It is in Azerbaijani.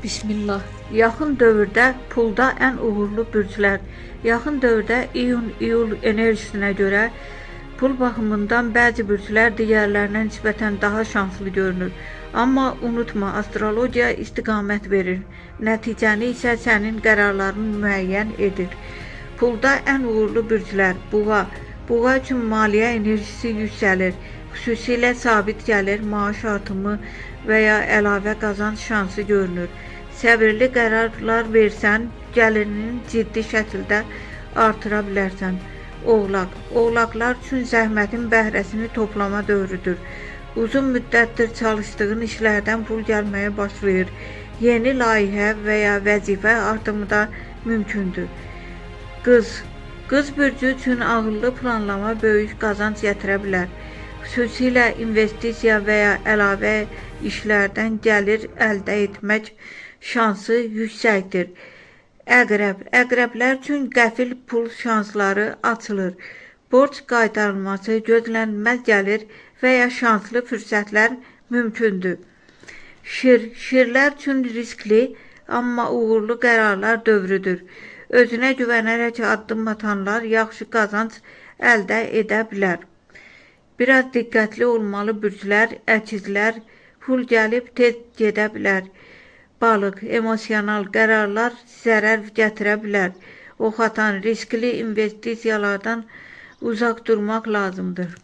Bismillah. Yaxın dövrdə pulda ən uğurlu bürclər. Yaxın dövrdə iyun-iyul enerjisinə görə pul baxımından bəzi bürclər digərlərinə nisbətən daha şanslı görünür. Amma unutma, astrologiya istiqamət verir. Nəticəni isə sənin qərarların müəyyən edir. Pulda ən uğurlu bürclər: Buğa. Buğa üçün maliyyə enerjisi yüksəlir. Xüsusilə sabit gəlir, maaş artımı və ya əlavə qazanc şansı görünür. Səbirli qərarlar versən, gəlirinin ciddi şəkildə artıra bilərsən. Oğlaq. Oğlaqlar üçün zəhmətin bəhrəsini toplama dövrüdür. Uzun müddətdir çalışdığın işlərdən pul gəlməyə başlayır. Yeni layihə və ya vəzifə artımı da mümkündür. Qız. Qız bürcü üçün ağıllı planlama böyük qazanc gətirə bilər. Xüsusilə investisiya və ya əlavə işlərdən gəlir əldə etmək şansı yüksəkdir. Əqrəb. Əqrəblər üçün qəfil pul şansları açılır. Borc qaytarılması, gözlənilməz gəlir və ya şanslı fürsətlər mümkündür. Şir. Şirlər üçün riskli, amma uğurlu qərarlar dövrüdür. Özünə güvənərək addım atanlar yaxşı qazanc əldə edə bilər. Biraz diqqətli olmalı bürclər, əkizlər, pul gəlib tez gedə bilər. Balıq. Emosional qərarlar zərər gətirə bilər. Ox atan riskli investisiyalardan uzaq durmaq lazımdır.